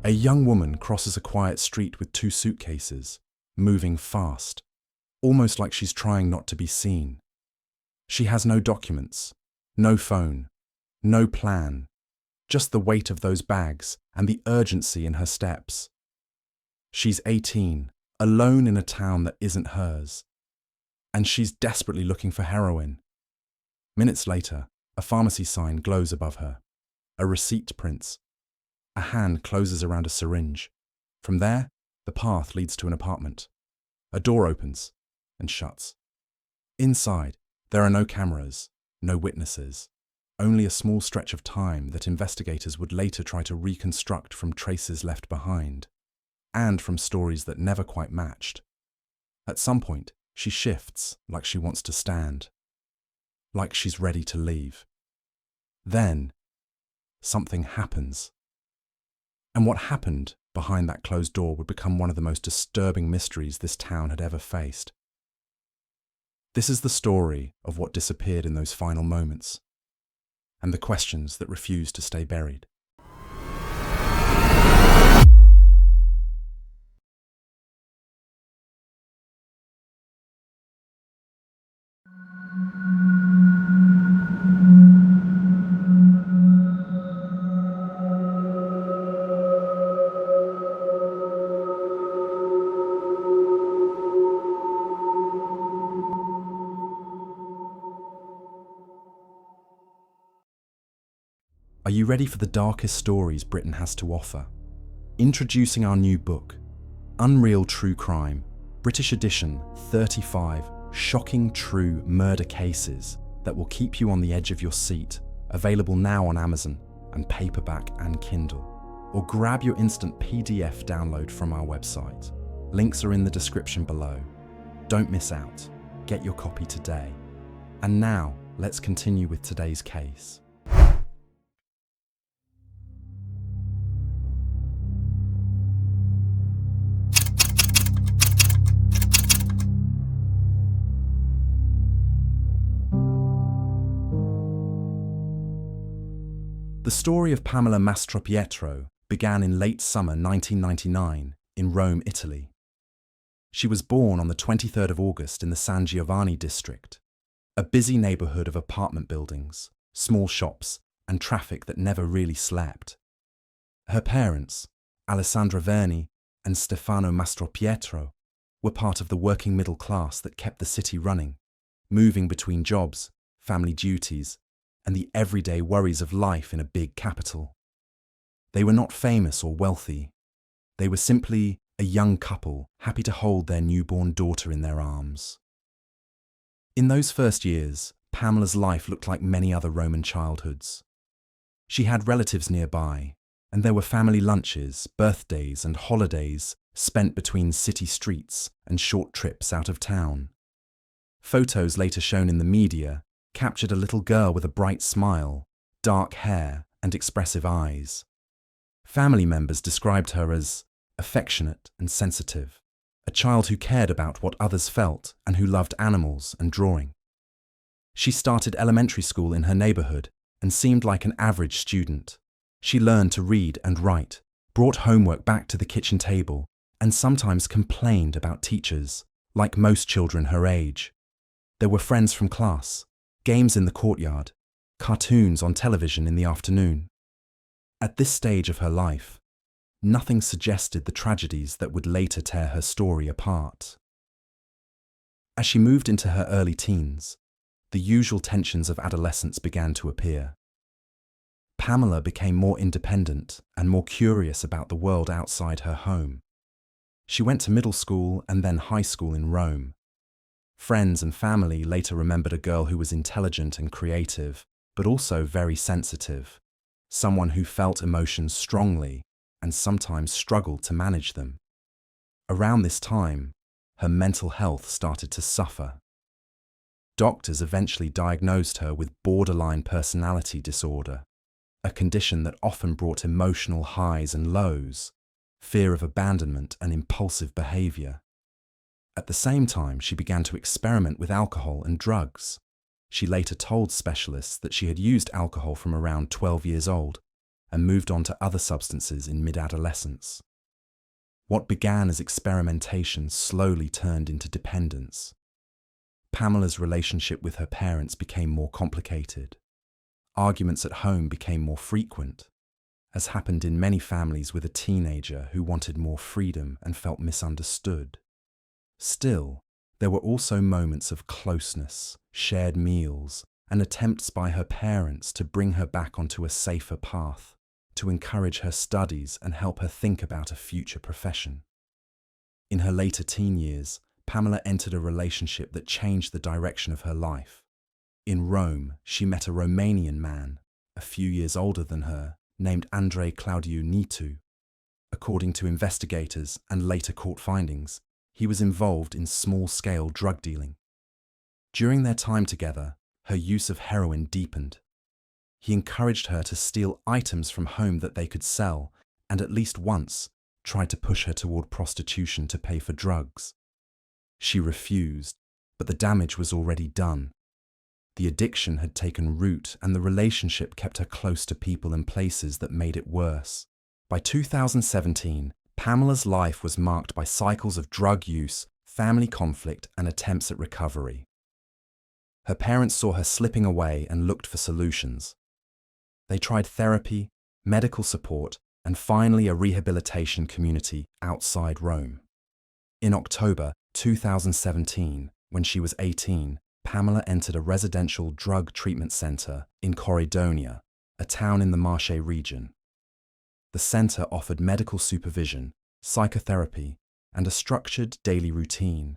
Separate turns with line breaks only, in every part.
A young woman crosses a quiet street with two suitcases, moving fast, almost like she's trying not to be seen. She has no documents, no phone, no plan, just the weight of those bags and the urgency in her steps. She's 18, alone in a town that isn't hers, and she's desperately looking for heroin. Minutes later, a pharmacy sign glows above her. A receipt prints. A hand closes around a syringe. From there, the path leads to an apartment. A door opens and shuts. Inside, there are no cameras, no witnesses, only a small stretch of time that investigators would later try to reconstruct from traces left behind, and from stories that never quite matched. At some point, she shifts like she wants to stand, like she's ready to leave. Then, something happens. And what happened behind that closed door would become one of the most disturbing mysteries this town had ever faced. This is the story of what disappeared in those final moments, and the questions that refused to stay buried. Are you ready for the darkest stories Britain has to offer? Introducing our new book, Unreal True Crime, British edition, 35 shocking true murder cases that will keep you on the edge of your seat, available now on Amazon and paperback and Kindle. Or grab your instant PDF download from our website. Links are in the description below. Don't miss out. Get your copy today. And now, let's continue with today's case. The story of Pamela Mastropietro began in late summer 1999 in Rome, Italy. She was born on the 23rd of August in the San Giovanni district, a busy neighbourhood of apartment buildings, small shops, and traffic that never really slept. Her parents, Alessandra Verni and Stefano Mastropietro, were part of the working middle class that kept the city running, moving between jobs, family duties, and the everyday worries of life in a big capital. They were not famous or wealthy. They were simply a young couple happy to hold their newborn daughter in their arms. In those first years, Pamela's life looked like many other Roman childhoods. She had relatives nearby, and there were family lunches, birthdays, and holidays spent between city streets and short trips out of town. Photos later shown in the media captured a little girl with a bright smile, dark hair, and expressive eyes. Family members described her as affectionate and sensitive, a child who cared about what others felt and who loved animals and drawing. She started elementary school in her neighbourhood and seemed like an average student. She learned to read and write, brought homework back to the kitchen table, and sometimes complained about teachers, like most children her age. There were friends from class, games in the courtyard, cartoons on television in the afternoon. At this stage of her life, nothing suggested the tragedies that would later tear her story apart. As she moved into her early teens, the usual tensions of adolescence began to appear. Pamela became more independent and more curious about the world outside her home. She went to middle school and then high school in Rome. Friends and family later remembered a girl who was intelligent and creative, but also very sensitive, someone who felt emotions strongly and sometimes struggled to manage them. Around this time, her mental health started to suffer. Doctors eventually diagnosed her with borderline personality disorder, a condition that often brought emotional highs and lows, fear of abandonment and impulsive behaviour. At the same time, she began to experiment with alcohol and drugs. She later told specialists that she had used alcohol from around 12 years old, and moved on to other substances in mid-adolescence. What began as experimentation slowly turned into dependence. Pamela's relationship with her parents became more complicated. Arguments at home became more frequent, as happened in many families with a teenager who wanted more freedom and felt misunderstood. Still, there were also moments of closeness, shared meals, and attempts by her parents to bring her back onto a safer path, to encourage her studies and help her think about a future profession. In her later teen years, Pamela entered a relationship that changed the direction of her life. In Rome, she met a Romanian man, a few years older than her, named Andrei Claudiu Nitu. According to investigators and later court findings, he was involved in small-scale drug dealing. During their time together, her use of heroin deepened. He encouraged her to steal items from home that they could sell, and at least once tried to push her toward prostitution to pay for drugs. She refused, but the damage was already done. The addiction had taken root, and the relationship kept her close to people and places that made it worse. By 2017, Pamela's life was marked by cycles of drug use, family conflict, and attempts at recovery. Her parents saw her slipping away and looked for solutions. They tried therapy, medical support, and finally a rehabilitation community outside Rome. In October 2017, when she was 18, Pamela entered a residential drug treatment center in Corridonia, a town in the Marche region. The center offered medical supervision, psychotherapy, and a structured daily routine,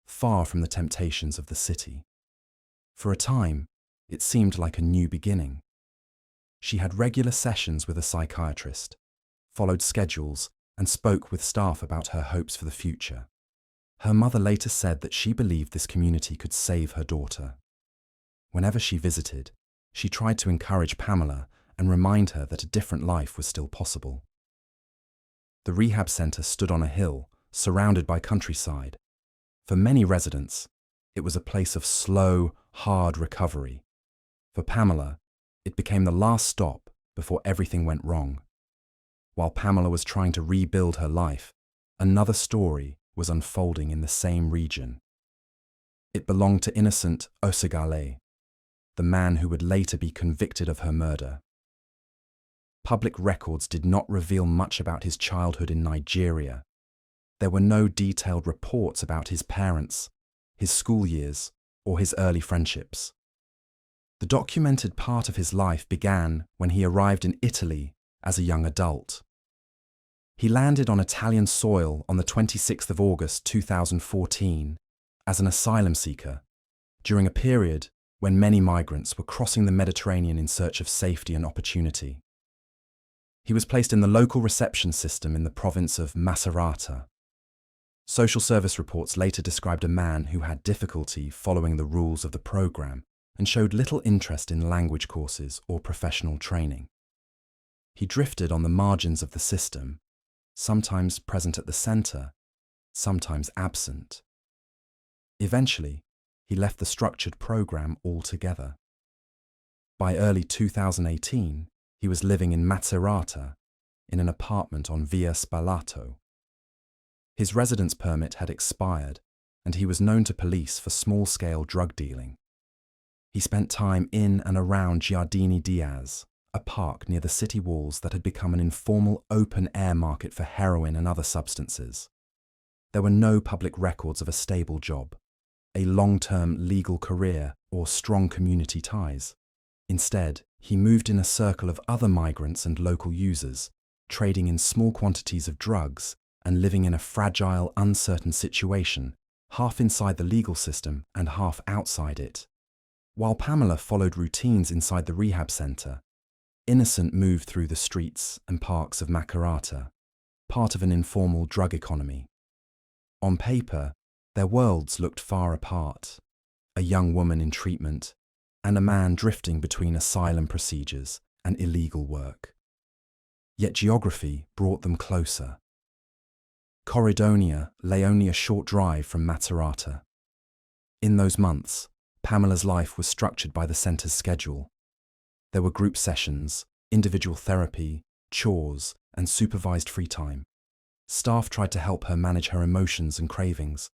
far from the temptations of the city. For a time, it seemed like a new beginning. She had regular sessions with a psychiatrist, followed schedules, and spoke with staff about her hopes for the future. Her mother later said that she believed this community could save her daughter. Whenever she visited, she tried to encourage Pamela and remind her that a different life was still possible. The rehab center stood on a hill, surrounded by countryside. For many residents, it was a place of slow, hard recovery. For Pamela, it became the last stop before everything went wrong. While Pamela was trying to rebuild her life, another story was unfolding in the same region. It belonged to innocent Osagale, the man who would later be convicted of her murder. Public records did not reveal much about his childhood in Nigeria. There were no detailed reports about his parents, his school years, or his early friendships. The documented part of his life began when he arrived in Italy as a young adult. He landed on Italian soil on the 26th of August 2014 as an asylum seeker, during a period when many migrants were crossing the Mediterranean in search of safety and opportunity. He was placed in the local reception system in the province of Macerata. Social service reports later described a man who had difficulty following the rules of the program and showed little interest in language courses or professional training. He drifted on the margins of the system, sometimes present at the center, sometimes absent. Eventually, he left the structured program altogether. By early 2018, he was living in Macerata, in an apartment on Via Spalato. His residence permit had expired, and he was known to police for small-scale drug dealing. He spent time in and around Giardini Diaz, a park near the city walls that had become an informal open-air market for heroin and other substances. There were no public records of a stable job, a long-term legal career, or strong community ties. Instead, he moved in a circle of other migrants and local users, trading in small quantities of drugs and living in a fragile, uncertain situation, half inside the legal system and half outside it. While Pamela followed routines inside the rehab center, Innocent moved through the streets and parks of Macerata, part of an informal drug economy. On paper, their worlds looked far apart, a young woman in treatment and a man drifting between asylum procedures and illegal work. Yet geography brought them closer. Corridonia lay only a short drive from Macerata. In those months, Pamela's life was structured by the center's schedule. There were group sessions, individual therapy, chores, and supervised free time. Staff tried to help her manage her emotions and cravings.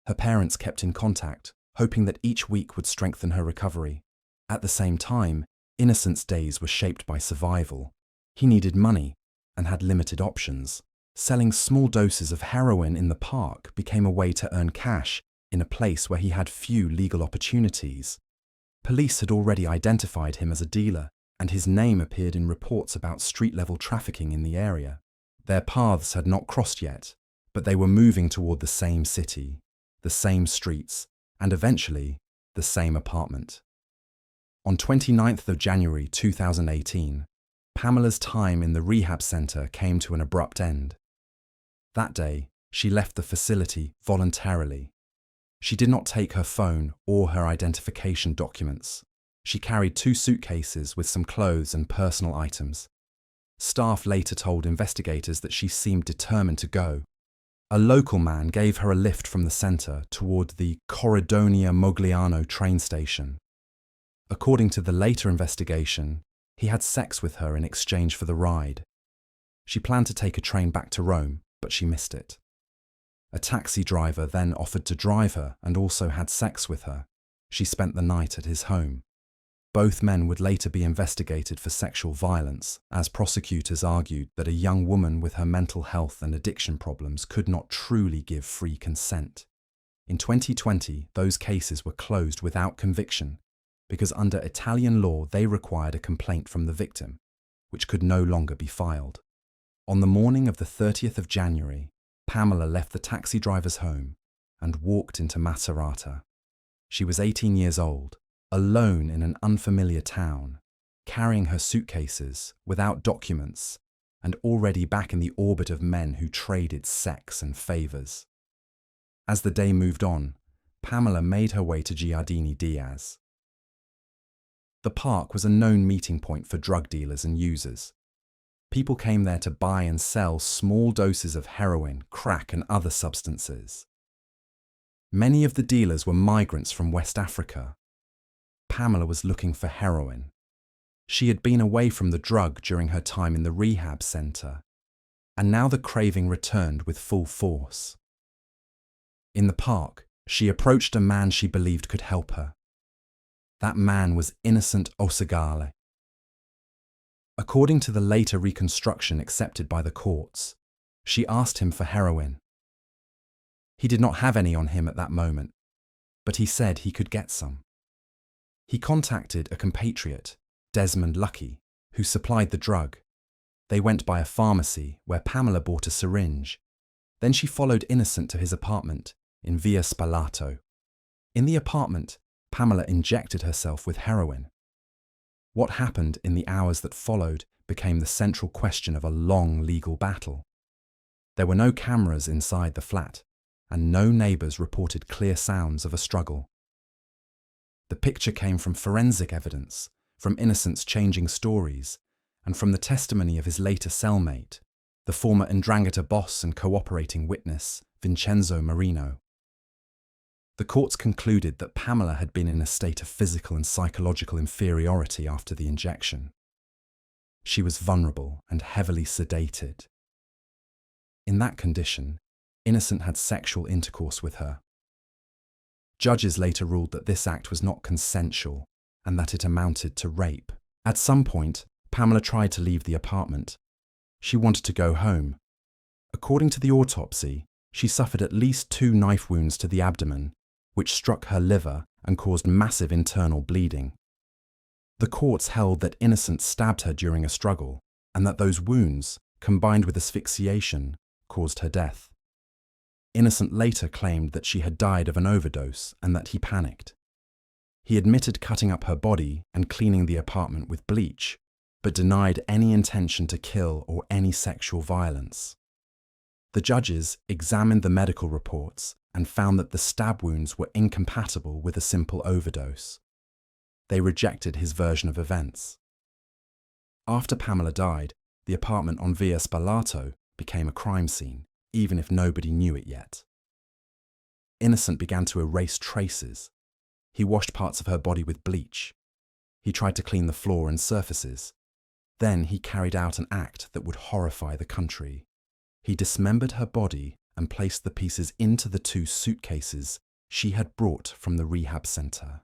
Her parents kept in contact, hoping that each week would strengthen her recovery. At the same time, Innocent's days were shaped by survival. He needed money and had limited options. Selling small doses of heroin in the park became a way to earn cash in a place where he had few legal opportunities. Police had already identified him as a dealer, and his name appeared in reports about street-level trafficking in the area. Their paths had not crossed yet, but they were moving toward the same city, the same streets, and eventually, the same apartment. On 29th of January 2018, Pamela's time in the rehab center came to an abrupt end. That day, she left the facility voluntarily. She did not take her phone or her identification documents. She carried 2 suitcases with some clothes and personal items. Staff later told investigators that she seemed determined to go. A local man gave her a lift from the center toward the Corridonia Mogliano train station. According to the later investigation, he had sex with her in exchange for the ride. She planned to take a train back to Rome, but she missed it. A taxi driver then offered to drive her and also had sex with her. She spent the night at his home. Both men would later be investigated for sexual violence, as prosecutors argued that a young woman with her mental health and addiction problems could not truly give free consent. In 2020, those cases were closed without conviction, because under Italian law they required a complaint from the victim, which could no longer be filed. On the morning of the 30th of January, Pamela left the taxi driver's home and walked into Macerata. She was 18 years old, alone in an unfamiliar town, carrying her suitcases, without documents, and already back in the orbit of men who traded sex and favors. As the day moved on, Pamela made her way to Giardini Diaz. The park was a known meeting point for drug dealers and users. People came there to buy and sell small doses of heroin, crack, and other substances. Many of the dealers were migrants from West Africa. Pamela was looking for heroin. She had been away from the drug during her time in the rehab center, and now the craving returned with full force. In the park, she approached a man she believed could help her. That man was Innocent Osagale. According to the later reconstruction accepted by the courts, she asked him for heroin. He did not have any on him at that moment, but he said he could get some. He contacted a compatriot, Desmond Lucky, who supplied the drug. They went by a pharmacy where Pamela bought a syringe. Then she followed Innocent to his apartment in Via Spalato. In the apartment, Pamela injected herself with heroin. What happened in the hours that followed became the central question of a long legal battle. There were no cameras inside the flat, and no neighbors reported clear sounds of a struggle. The picture came from forensic evidence, from Innocent's changing stories, and from the testimony of his later cellmate, the former 'Ndrangheta boss and cooperating witness, Vincenzo Marino. The courts concluded that Pamela had been in a state of physical and psychological inferiority after the injection. She was vulnerable and heavily sedated. In that condition, Innocent had sexual intercourse with her. Judges later ruled that this act was not consensual and that it amounted to rape. At some point, Pamela tried to leave the apartment. She wanted to go home. According to the autopsy, she suffered at least 2 knife wounds to the abdomen, which struck her liver and caused massive internal bleeding. The courts held that Innocent stabbed her during a struggle, and that those wounds, combined with asphyxiation, caused her death. Innocent later claimed that she had died of an overdose and that he panicked. He admitted cutting up her body and cleaning the apartment with bleach, but denied any intention to kill or any sexual violence. The judges examined the medical reports and found that the stab wounds were incompatible with a simple overdose. They rejected his version of events. After Pamela died, the apartment on Via Spalato became a crime scene, even if nobody knew it yet. Innocent began to erase traces. He washed parts of her body with bleach. He tried to clean the floor and surfaces. Then he carried out an act that would horrify the country. He dismembered her body and placed the pieces into the 2 suitcases she had brought from the rehab center.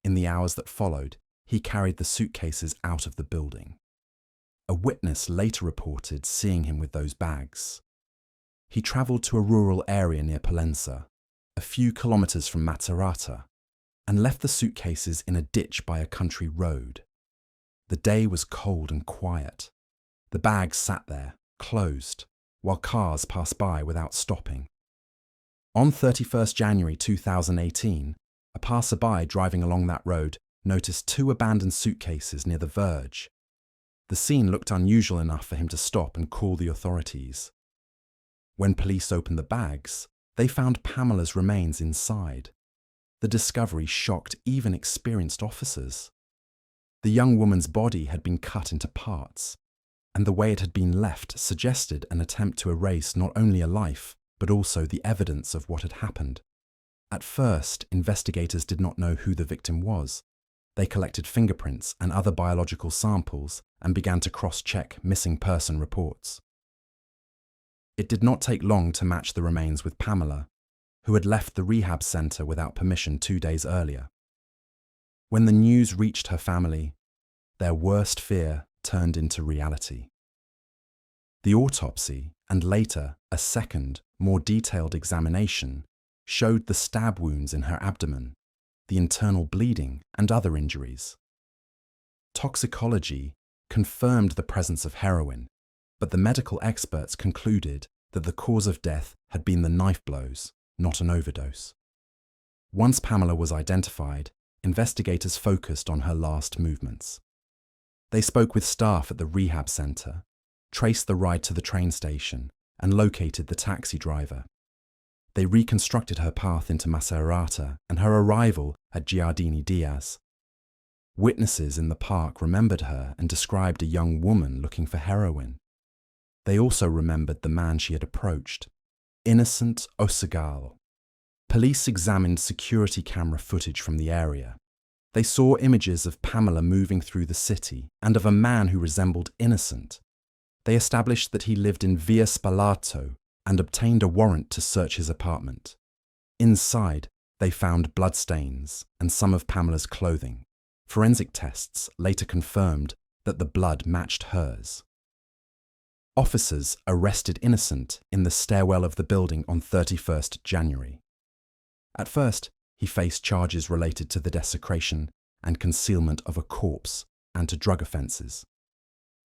In the hours that followed, he carried the suitcases out of the building. A witness later reported seeing him with those bags. He traveled to a rural area near Palenza, a few kilometers from Macerata, and left the suitcases in a ditch by a country road. The day was cold and quiet. The bags sat there, closed, while cars passed by without stopping. On 31st January 2018, a passerby driving along that road noticed 2 abandoned suitcases near the verge. The scene looked unusual enough for him to stop and call the authorities. When police opened the bags, they found Pamela's remains inside. The discovery shocked even experienced officers. The young woman's body had been cut into parts, and the way it had been left suggested an attempt to erase not only a life, but also the evidence of what had happened. At first, investigators did not know who the victim was. They collected fingerprints and other biological samples and began to cross-check missing person reports. It did not take long to match the remains with Pamela, who had left the rehab center without permission 2 days earlier. When the news reached her family, their worst fear turned into reality. The autopsy, and later a second, more detailed examination, showed the stab wounds in her abdomen, the internal bleeding, and other injuries. Toxicology confirmed the presence of heroin, but the medical experts concluded that the cause of death had been the knife blows, not an overdose. Once Pamela was identified, investigators focused on her last movements. They spoke with staff at the rehab center, traced the ride to the train station, and located the taxi driver. They reconstructed her path into Macerata and her arrival at Giardini Diaz. Witnesses in the park remembered her and described a young woman looking for heroin. They also remembered the man she had approached, Innocent Osegal. Police examined security camera footage from the area. They saw images of Pamela moving through the city and of a man who resembled Innocent. They established that he lived in Via Spalato and obtained a warrant to search his apartment. Inside, they found bloodstains and some of Pamela's clothing. Forensic tests later confirmed that the blood matched hers. Officers arrested Innocent in the stairwell of the building on 31st January. At first, he faced charges related to the desecration and concealment of a corpse and to drug offences.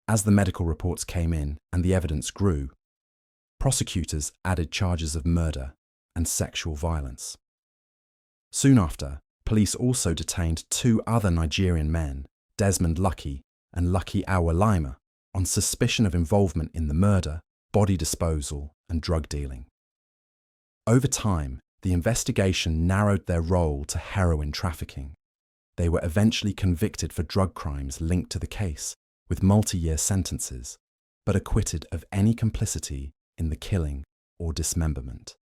As the medical reports came in and the evidence grew, prosecutors added charges of murder and sexual violence. Soon after, police also detained 2 other Nigerian men, Desmond Lucky and Lucky Awolima, on suspicion of involvement in the murder, body disposal, and drug dealing. Over time, the investigation narrowed their role to heroin trafficking. They were eventually convicted for drug crimes linked to the case, with multi-year sentences, but acquitted of any complicity in the killing or dismemberment.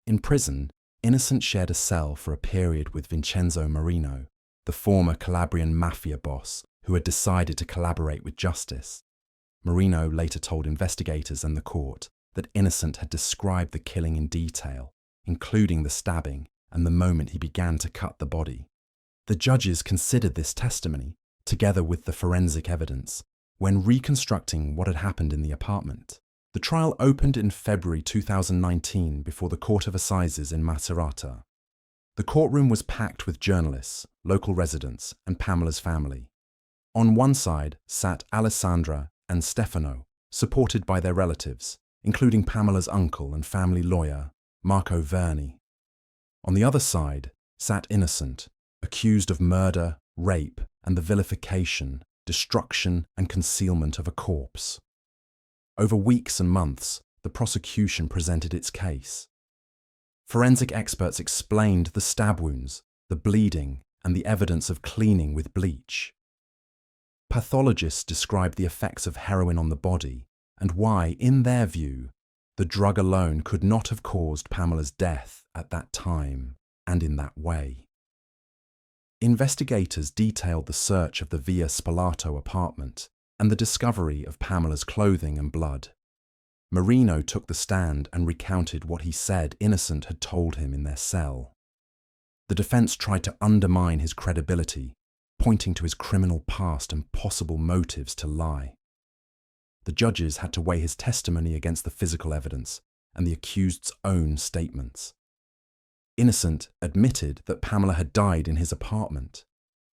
In prison, Innocent shared a cell for a period with Vincenzo Marino, the former Calabrian mafia boss who had decided to collaborate with justice. Marino later told investigators and the court that Innocent had described the killing in detail, including the stabbing and the moment he began to cut the body. The judges considered this testimony, together with the forensic evidence, when reconstructing what had happened in the apartment. The trial opened in February 2019 before the Court of Assizes in Macerata. The courtroom was packed with journalists, local residents, and Pamela's family. On one side sat Alessandra and Stefano, supported by their relatives, including Pamela's uncle and family lawyer, Marco Verni. On the other side sat Innocent, accused of murder, rape, and the vilification, destruction, and concealment of a corpse. Over weeks and months, the prosecution presented its case. Forensic experts explained the stab wounds, the bleeding, and the evidence of cleaning with bleach. Pathologists described the effects of heroin on the body and why, in their view, the drug alone could not have caused Pamela's death at that time and in that way. Investigators detailed the search of the Via Spalato apartment and the discovery of Pamela's clothing and blood. Marino took the stand and recounted what he said Innocent had told him in their cell. The defense tried to undermine his credibility, pointing to his criminal past and possible motives to lie. The judges had to weigh his testimony against the physical evidence and the accused's own statements. Innocent admitted that Pamela had died in his apartment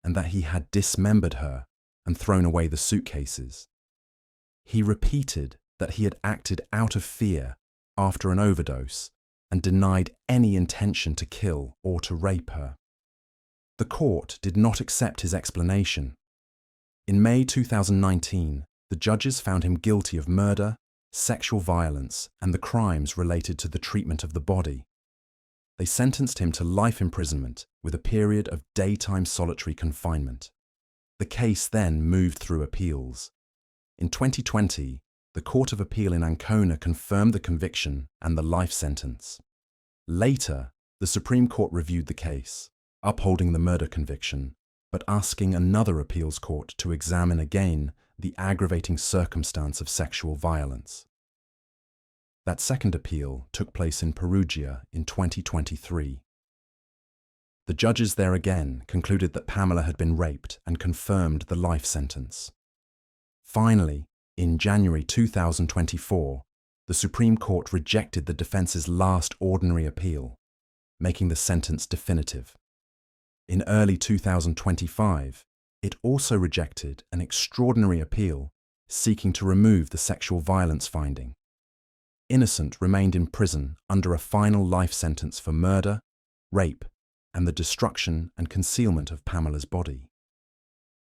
and that he had dismembered her and thrown away the suitcases. He repeated that he had acted out of fear after an overdose and denied any intention to kill or to rape her. The court did not accept his explanation. In May 2019, the judges found him guilty of murder, sexual violence, and the crimes related to the treatment of the body. They sentenced him to life imprisonment with a period of daytime solitary confinement. The case then moved through appeals. In 2020, the Court of Appeal in Ancona confirmed the conviction and the life sentence. Later, the Supreme Court reviewed the case, upholding the murder conviction, but asking another appeals court to examine again the aggravating circumstance of sexual violence. That second appeal took place in Perugia in 2023. The judges there again concluded that Pamela had been raped and confirmed the life sentence. Finally, in January 2024, the Supreme Court rejected the defense's last ordinary appeal, making the sentence definitive. In early 2025, it also rejected an extraordinary appeal seeking to remove the sexual violence finding. Innocent remained in prison under a final life sentence for murder, rape, and the destruction and concealment of Pamela's body.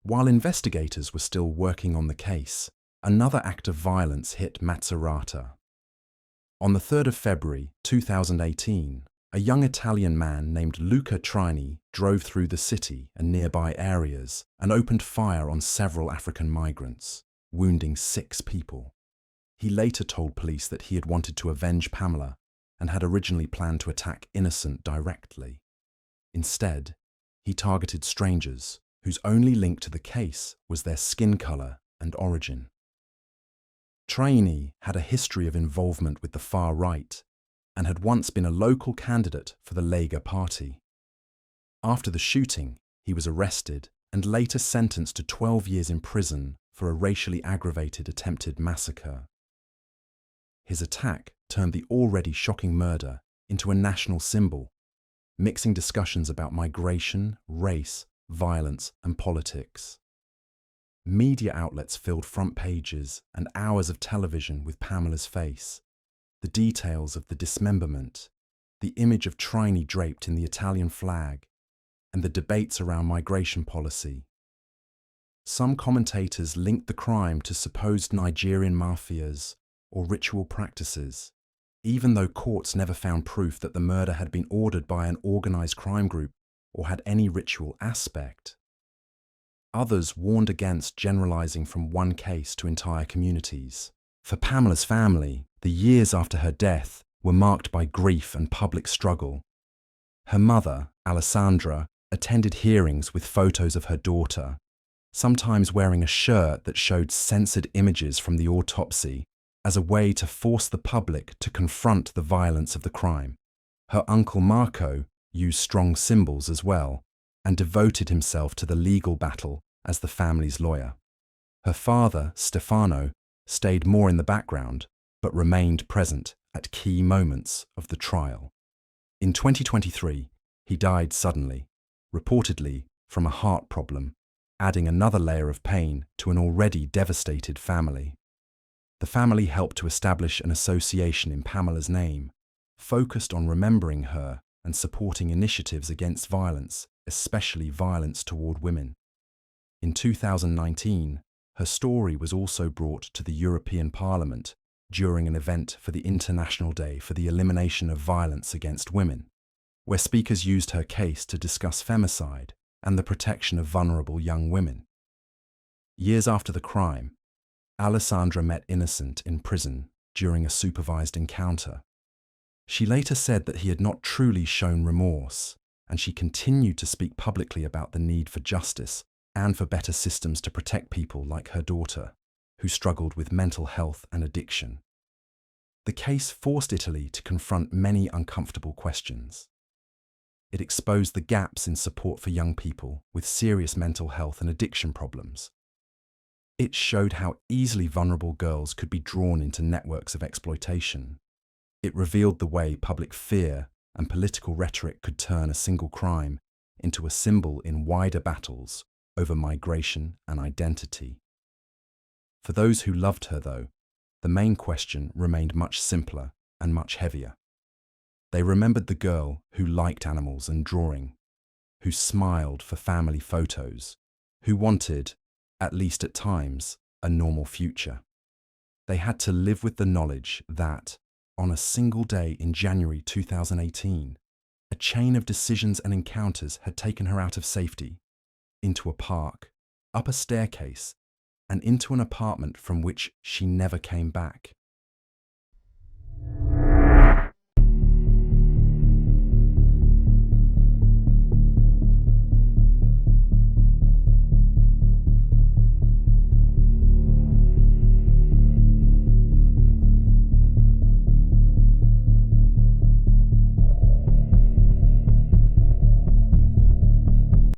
While investigators were still working on the case, another act of violence hit Macerata. On the 3rd of February 2018, a young Italian man named Luca Trini drove through the city and nearby areas and opened fire on several African migrants, wounding 6 people. He later told police that he had wanted to avenge Pamela and had originally planned to attack Innocent directly. Instead, he targeted strangers whose only link to the case was their skin color and origin. Trini had a history of involvement with the far right and had once been a local candidate for the Lega Party. After the shooting, he was arrested and later sentenced to 12 years in prison for a racially aggravated attempted massacre. His attack turned the already shocking murder into a national symbol, mixing discussions about migration, race, violence, and politics. Media outlets filled front pages and hours of television with Pamela's face, the details of the dismemberment, the image of Trini draped in the Italian flag, and the debates around migration policy. Some commentators linked the crime to supposed Nigerian mafias or ritual practices, even though courts never found proof that the murder had been ordered by an organized crime group or had any ritual aspect. Others warned against generalizing from one case to entire communities. For Pamela's family, the years after her death were marked by grief and public struggle. Her mother, Alessandra, attended hearings with photos of her daughter, sometimes wearing a shirt that showed censored images from the autopsy as a way to force the public to confront the violence of the crime. Her uncle Marco used strong symbols as well and devoted himself to the legal battle as the family's lawyer. Her father, Stefano, stayed more in the background but remained present at key moments of the trial. In 2023, he died suddenly, reportedly from a heart problem, adding another layer of pain to an already devastated family. The family helped to establish an association in Pamela's name, focused on remembering her and supporting initiatives against violence, especially violence toward women. In 2019, her story was also brought to the European Parliament during an event for the International Day for the Elimination of Violence Against Women, where speakers used her case to discuss femicide and the protection of vulnerable young women. Years after the crime, Alessandra met Innocent in prison during a supervised encounter. She later said that he had not truly shown remorse and she continued to speak publicly about the need for justice and for better systems to protect people like her daughter, who struggled with mental health and addiction. The case forced Italy to confront many uncomfortable questions. It exposed the gaps in support for young people with serious mental health and addiction problems. It showed how easily vulnerable girls could be drawn into networks of exploitation. It revealed the way public fear and political rhetoric could turn a single crime into a symbol in wider battles over migration and identity. For those who loved her, though, the main question remained much simpler and much heavier. They remembered the girl who liked animals and drawing, who smiled for family photos, who wanted, at least at times, a normal future. They had to live with the knowledge that, on a single day in January 2018, a chain of decisions and encounters had taken her out of safety, into a park, up a staircase, and into an apartment from which she never came back.